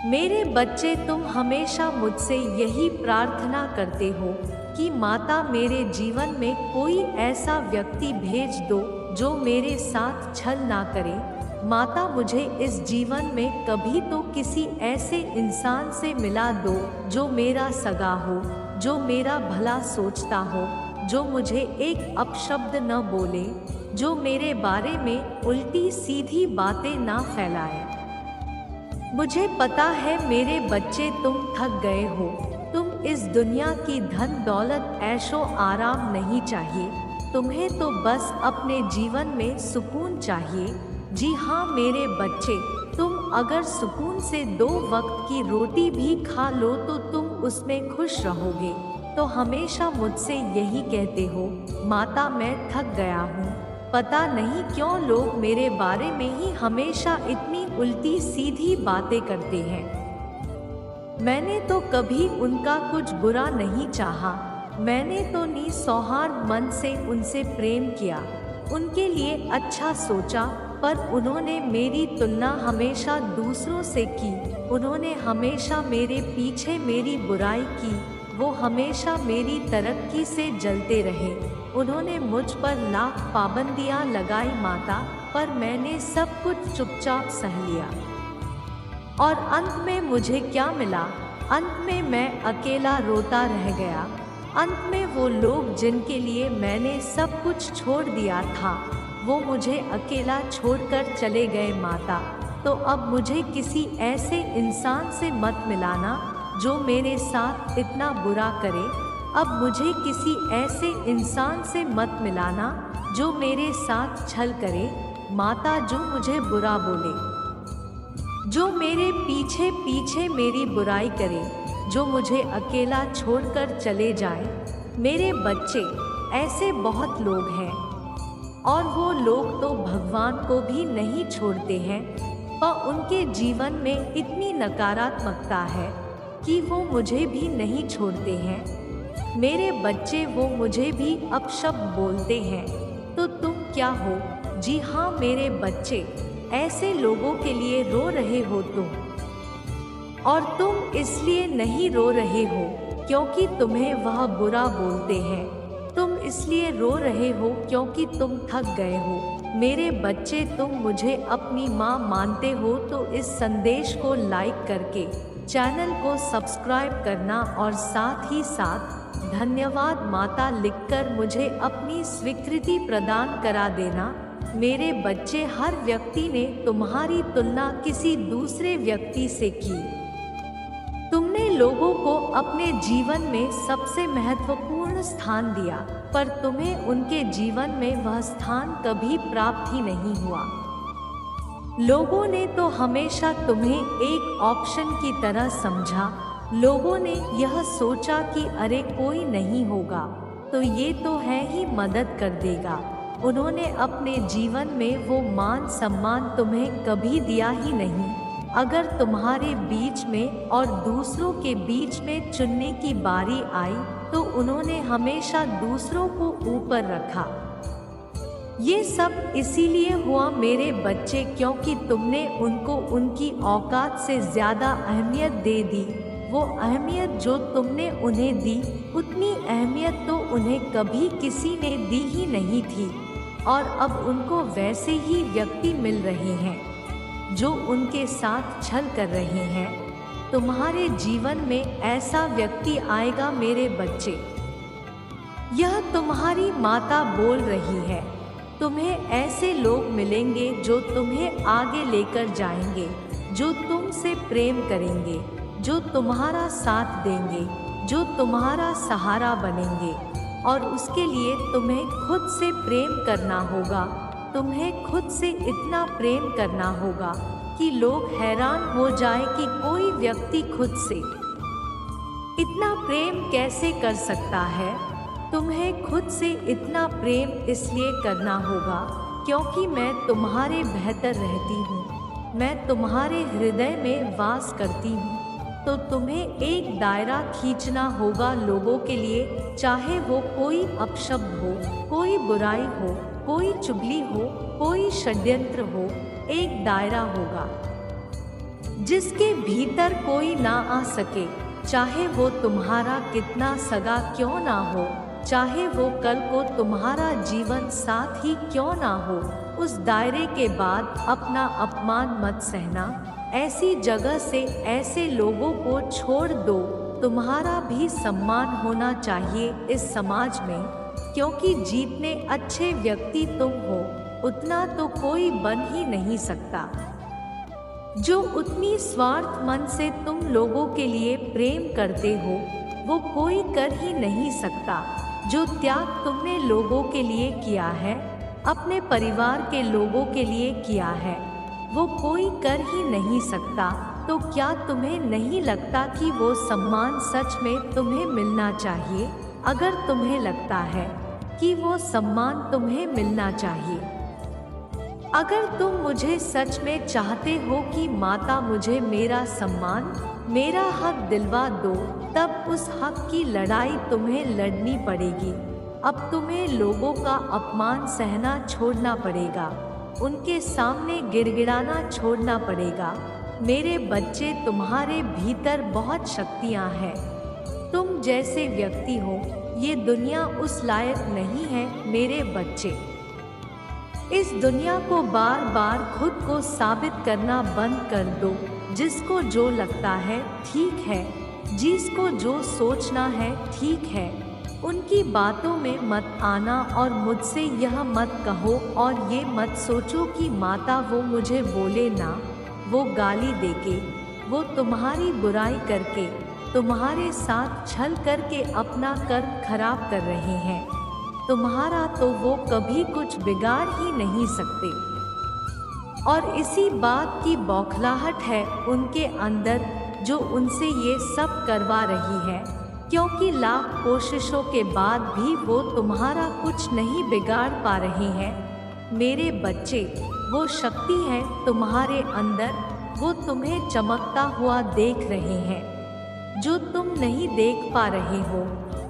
मेरे बच्चे, तुम हमेशा मुझसे यही प्रार्थना करते हो कि माता मेरे जीवन में कोई ऐसा व्यक्ति भेज दो जो मेरे साथ छल ना करे। माता, मुझे इस जीवन में कभी तो किसी ऐसे इंसान से मिला दो जो मेरा सगा हो, जो मेरा भला सोचता हो, जो मुझे एक अपशब्द न बोले, जो मेरे बारे में उल्टी सीधी बातें ना फैलाए। मुझे पता है मेरे बच्चे, तुम थक गए हो। तुम इस दुनिया की धन दौलत ऐशो आराम नहीं चाहिए, तुम्हें तो बस अपने जीवन में सुकून चाहिए। जी हाँ मेरे बच्चे, तुम अगर सुकून से 2 वक्त की रोटी भी खा लो तो तुम उसमें खुश रहोगे। तो हमेशा मुझसे यही कहते हो, माता मैं थक गया हूँ। पता नहीं क्यों लोग मेरे बारे में ही हमेशा इतनी उल्टी सीधी बातें करते हैं। मैंने तो कभी उनका कुछ बुरा नहीं चाहा। मैंने तो निस्वार्थ मन से उनसे प्रेम किया, उनके लिए अच्छा सोचा, पर उन्होंने मेरी तुलना हमेशा दूसरों से की। उन्होंने हमेशा मेरे पीछे मेरी बुराई की। वो हमेशा मेरी तरक्की से जलते रहे। उन्होंने मुझ पर लाख पाबंदियां लगाई माता, पर मैंने सब कुछ चुपचाप सह लिया। और अंत में मुझे क्या मिला? अंत में मैं अकेला रोता रह गया। अंत में वो लोग जिनके लिए मैंने सब कुछ छोड़ दिया था, वो मुझे अकेला छोड़कर चले गए माता। तो अब मुझे किसी ऐसे इंसान से मत मिलाना जो मेरे साथ इतना बुरा करे। अब मुझे किसी ऐसे इंसान से मत मिलाना जो मेरे साथ छल करे माता, जो मुझे बुरा बोले, जो मेरे पीछे पीछे मेरी बुराई करे, जो मुझे अकेला छोड़कर चले जाए। मेरे बच्चे, ऐसे बहुत लोग हैं, और वो लोग तो भगवान को भी नहीं छोड़ते हैं, पर उनके जीवन में इतनी नकारात्मकता है कि वो मुझे भी नहीं छोड़ते हैं। मेरे बच्चे, वो मुझे भी अपशब्द बोलते हैं, तो तुम क्या हो? जी हाँ मेरे बच्चे, ऐसे लोगों के लिए रो रहे हो तुम। और तुम इसलिए नहीं रो रहे हो क्योंकि तुम्हें वह बुरा बोलते हैं, तुम इसलिए रो रहे हो क्योंकि तुम थक गए हो। मेरे बच्चे, तुम मुझे अपनी माँ मानते हो तो इस संदेश को लाइक करके चैनल को सब्सक्राइब करना और साथ ही साथ धन्यवाद माता लिखकर मुझे अपनी स्वीकृति प्रदान करा देना। मेरे बच्चे, हर व्यक्ति ने तुम्हारी तुलना किसी दूसरे व्यक्ति से की। तुमने लोगों को अपने जीवन में सबसे महत्वपूर्ण स्थान दिया, पर तुम्हें उनके जीवन में वह स्थान कभी प्राप्त ही नहीं हुआ। लोगों ने तो हमेशा तुम्हें एक ऑप्शन की तरह समझा। लोगों ने यह सोचा कि अरे कोई नहीं होगा तो ये तो है ही मदद कर देगा। उन्होंने अपने जीवन में वो मान सम्मान तुम्हें कभी दिया ही नहीं। अगर तुम्हारे बीच में और दूसरों के बीच में चुनने की बारी आई तो उन्होंने हमेशा दूसरों को ऊपर रखा। ये सब इसीलिए हुआ मेरे बच्चे क्योंकि तुमने उनको उनकी औकात से ज़्यादा अहमियत दे दी। वो अहमियत जो तुमने उन्हें दी, उतनी अहमियत तो उन्हें कभी किसी ने दी ही नहीं थी। और अब उनको वैसे ही व्यक्ति मिल रहे हैं जो उनके साथ छल कर रहे हैं। तुम्हारे जीवन में ऐसा व्यक्ति आएगा मेरे बच्चे। यह तुम्हारी माता बोल रही है। तुम्हें ऐसे लोग मिलेंगे जो तुम्हें आगे लेकर जाएंगे, जो तुमसे प्रेम करेंगे, जो तुम्हारा साथ देंगे, जो तुम्हारा सहारा बनेंगे। और उसके लिए तुम्हें खुद से प्रेम करना होगा। तुम्हें खुद से इतना प्रेम करना होगा कि लोग हैरान हो जाए कि कोई व्यक्ति खुद से इतना प्रेम कैसे कर सकता है। तुम्हें खुद से इतना प्रेम इसलिए करना होगा क्योंकि मैं तुम्हारे बेहतर रहती हूँ, मैं तुम्हारे हृदय में वास करती हूँ। तो तुम्हें एक दायरा खींचना होगा लोगों के लिए, चाहे वो कोई अपशब्द हो, कोई बुराई हो, कोई चुगली हो, कोई षड्यंत्र हो, एक दायरा होगा जिसके भीतर कोई ना आ सके, चाहे वो तुम्हारा कितना सगा क्यों ना हो, चाहे वो कल को तुम्हारा जीवन साथ ही क्यों ना हो, उस दायरे के बाद अपना अपमान मत सहना। ऐसी जगह से ऐसे लोगों को छोड़ दो। तुम्हारा भी सम्मान होना चाहिए इस समाज में, क्योंकि जितने अच्छे व्यक्ति तुम हो उतना तो कोई बन ही नहीं सकता। जो उतनी स्वार्थ मन से तुम लोगों के लिए प्रेम करते हो वो कोई कर ही नहीं सकता। जो त्याग तुमने लोगों के लिए किया है, अपने परिवार के लोगों के लिए किया है, वो कोई कर ही नहीं सकता। तो क्या तुम्हें नहीं लगता कि वो सम्मान सच में तुम्हें मिलना चाहिए? अगर तुम्हें लगता है कि वो सम्मान तुम्हें मिलना चाहिए, अगर तुम मुझे सच में चाहते हो कि माता मुझे मेरा सम्मान, मेरा हक दिलवा दो, तब उस हक की लड़ाई तुम्हें लड़नी पड़ेगी। अब तुम्हें लोगों का अपमान सहना छोड़ना पड़ेगा, उनके सामने गिड़गिड़ाना छोड़ना पड़ेगा। मेरे बच्चे, तुम्हारे भीतर बहुत शक्तियाँ हैं। तुम जैसे व्यक्ति हो ये दुनिया उस लायक नहीं है। मेरे बच्चे, इस दुनिया को बार बार खुद को साबित करना बंद कर दो। जिसको जो लगता है ठीक है, जिसको जो सोचना है ठीक है, उनकी बातों में मत आना और मुझसे यह मत कहो और ये मत सोचो कि माता वो मुझे बोले ना, वो गाली देके, वो तुम्हारी बुराई करके, तुम्हारे साथ छल करके अपना कर्म खराब कर रहे हैं। तुम्हारा तो वो कभी कुछ बिगाड़ ही नहीं सकते। और इसी बात की बौखलाहट है उनके अंदर जो उनसे ये सब करवा रही है, क्योंकि लाख कोशिशों के बाद भी वो तुम्हारा कुछ नहीं बिगाड़ पा रहे हैं। मेरे बच्चे, वो शक्ति है तुम्हारे अंदर, वो तुम्हें चमकता हुआ देख रहे हैं जो तुम नहीं देख पा रहे हो।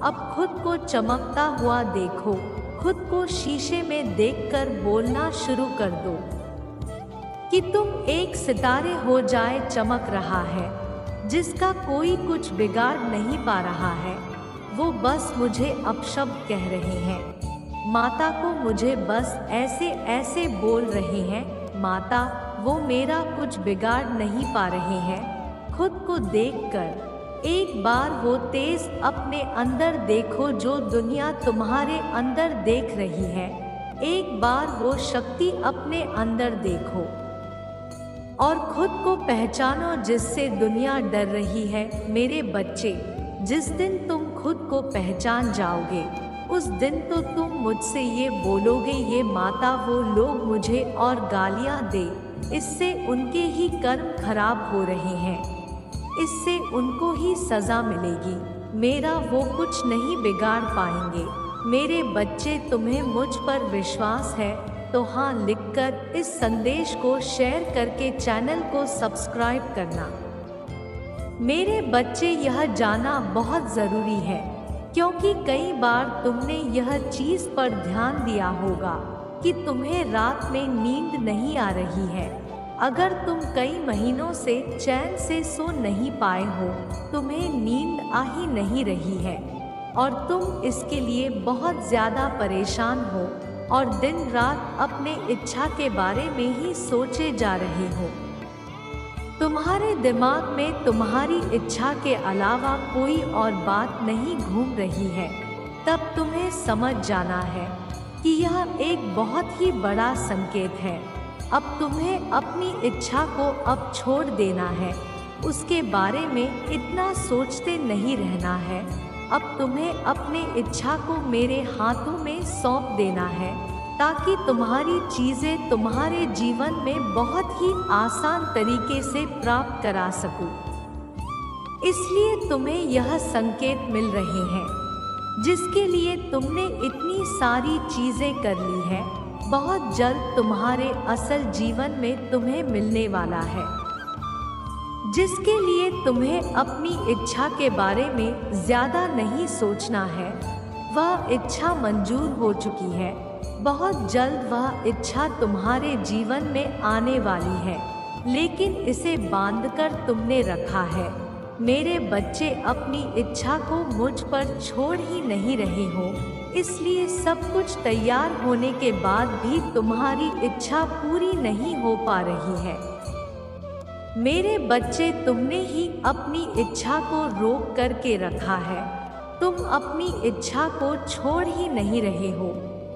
अब खुद को चमकता हुआ देखो, खुद को शीशे में देखकर बोलना शुरू कर दो कि तुम एक सितारे हो जाए चमक रहा है, जिसका कोई कुछ बिगाड़ नहीं पा रहा है। वो बस मुझे अपशब्द कह रहे हैं, माता को मुझे बस ऐसे ऐसे बोल रहे हैं। माता, वो मेरा कुछ बिगाड़ नहीं पा रहे हैं। खुद को देखकर एक बार वो तेज अपने अंदर देखो जो दुनिया तुम्हारे अंदर देख रही है। एक बार वो शक्ति अपने अंदर देखो और खुद को पहचानो जिससे दुनिया डर रही है। मेरे बच्चे, जिस दिन तुम खुद को पहचान जाओगे उस दिन तो तुम मुझसे ये बोलोगे, ये माता वो लोग मुझे और गालियाँ दे, इससे उनके ही कर्म खराब हो रहे हैं, इससे उनको ही सज़ा मिलेगी, मेरा वो कुछ नहीं बिगाड़ पाएंगे। मेरे बच्चे, तुम्हें मुझ पर विश्वास है तो हाँ लिखकर इस संदेश को शेयर करके चैनल को सब्सक्राइब करना। मेरे बच्चे, यह जानना बहुत ज़रूरी है, क्योंकि कई बार तुमने यह चीज़ पर ध्यान दिया होगा कि तुम्हें रात में नींद नहीं आ रही है। अगर तुम कई महीनों से चैन से सो नहीं पाए हो, तुम्हें नींद आ ही नहीं रही है और तुम इसके लिए बहुत ज़्यादा परेशान हो और दिन रात अपने इच्छा के बारे में ही सोचे जा रहे हो। तुम्हारे दिमाग में तुम्हारी इच्छा के अलावा कोई और बात नहीं घूम रही है। तब तुम्हें समझ जाना है कि यह एक बहुत ही बड़ा संकेत है। अब तुम्हें अपनी इच्छा को अब छोड़ देना है, उसके बारे में इतना सोचते नहीं रहना है। अब तुम्हें अपनी इच्छा को मेरे हाथों में सौंप देना है, ताकि तुम्हारी चीज़ें तुम्हारे जीवन में बहुत ही आसान तरीके से प्राप्त करा सकूं। इसलिए तुम्हें यह संकेत मिल रहे हैं, जिसके लिए तुमने इतनी सारी चीज़ें कर ली है, बहुत जल्द तुम्हारे असल जीवन में तुम्हें मिलने वाला है। जिसके लिए तुम्हें अपनी इच्छा के बारे में ज़्यादा नहीं सोचना है, वह इच्छा मंजूर हो चुकी है। बहुत जल्द वह इच्छा तुम्हारे जीवन में आने वाली है। लेकिन इसे बांधकर तुमने रखा है। मेरे बच्चे, अपनी इच्छा को मुझ पर छोड़ ही नहीं रहे हो, इसलिए सब कुछ तैयार होने के बाद भी तुम्हारी इच्छा पूरी नहीं हो पा रही है। मेरे बच्चे, तुमने ही अपनी इच्छा को रोक करके रखा है। तुम अपनी इच्छा को छोड़ ही नहीं रहे हो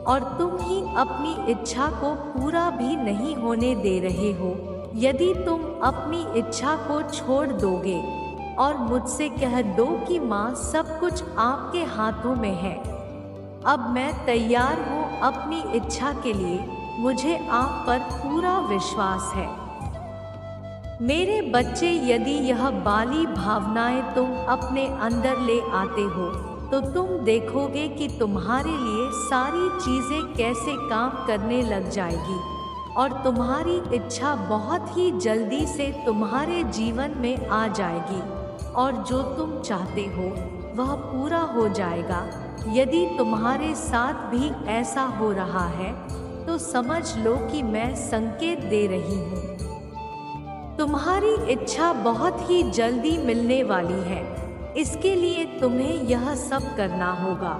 और तुम ही अपनी इच्छा को पूरा भी नहीं होने दे रहे हो। यदि तुम अपनी इच्छा को छोड़ दोगे और मुझसे कह दो कि माँ, सब कुछ आपके हाथों में है, अब मैं तैयार हूँ अपनी इच्छा के लिए, मुझे आप पर पूरा विश्वास है। मेरे बच्चे, यदि यह बाली भावनाएं तुम अपने अंदर ले आते हो तो तुम देखोगे कि तुम्हारे लिए सारी चीज़ें कैसे काम करने लग जाएगी और तुम्हारी इच्छा बहुत ही जल्दी से तुम्हारे जीवन में आ जाएगी और जो तुम चाहते हो वह पूरा हो जाएगा। यदि तुम्हारे साथ भी ऐसा हो रहा है तो समझ लो कि मैं संकेत दे रही हूँ। तुम्हारी इच्छा बहुत ही जल्दी मिलने वाली है, इसके लिए तुम्हें यह सब करना होगा।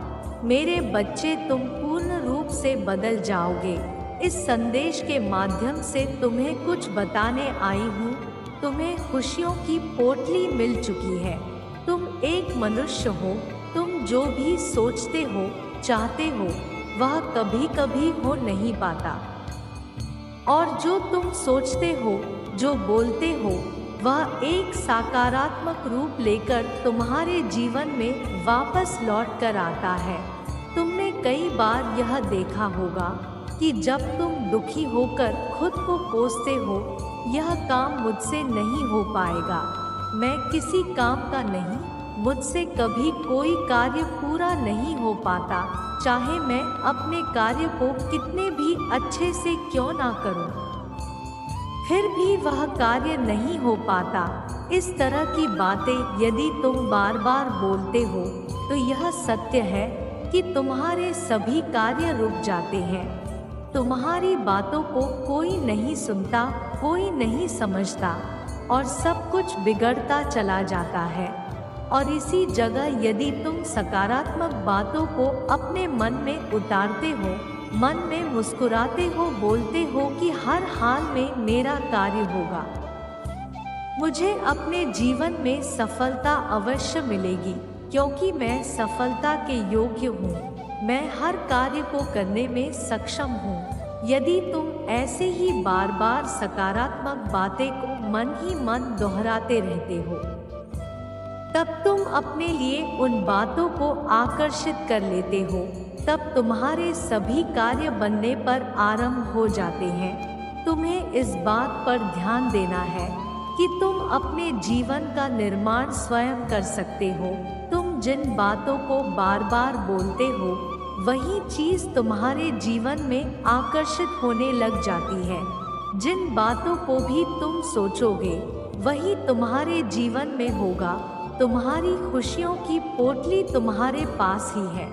मेरे बच्चे, तुम पूर्ण रूप से बदल जाओगे। इस संदेश के माध्यम से तुम्हें कुछ बताने आई हूँ। तुम्हें खुशियों की पोटली मिल चुकी है। तुम एक मनुष्य हो। तुम जो भी सोचते हो, चाहते हो, वह कभी कभी हो नहीं पाता और जो तुम सोचते हो, जो बोलते हो, वह एक सकारात्मक रूप लेकर तुम्हारे जीवन में वापस लौट कर आता है। तुमने कई बार यह देखा होगा कि जब तुम दुखी होकर खुद को कोसते हो, यह काम मुझसे नहीं हो पाएगा, मैं किसी काम का नहीं, मुझसे कभी कोई कार्य पूरा नहीं हो पाता, चाहे मैं अपने कार्य को कितने भी अच्छे से क्यों ना करूं, फिर भी वह कार्य नहीं हो पाता। इस तरह की बातें यदि तुम बार बार बोलते हो तो यह सत्य है कि तुम्हारे सभी कार्य रुक जाते हैं। तुम्हारी बातों को कोई नहीं सुनता, कोई नहीं समझता और सब कुछ बिगड़ता चला जाता है। और इसी जगह यदि तुम सकारात्मक बातों को अपने मन में उतारते हो, मन में मुस्कुराते हो, बोलते हो कि हर हाल में मेरा कार्य होगा, मुझे अपने जीवन में सफलता अवश्य मिलेगी, क्योंकि मैं सफलता के योग्य हूँ, मैं हर कार्य को करने में सक्षम हूँ। यदि तुम ऐसे ही बार बार सकारात्मक बातें को मन ही मन दोहराते रहते हो, तब तुम अपने लिए उन बातों को आकर्षित कर लेते हो, तब तुम्हारे सभी कार्य बनने पर आरंभ हो जाते हैं। तुम्हें इस बात पर ध्यान देना है कि तुम अपने जीवन का निर्माण स्वयं कर सकते हो। तुम जिन बातों को बार बार बोलते हो, वही चीज़ तुम्हारे जीवन में आकर्षित होने लग जाती है। जिन बातों को भी तुम सोचोगे, वही तुम्हारे जीवन में होगा। तुम्हारी खुशियों की पोटली तुम्हारे पास ही है।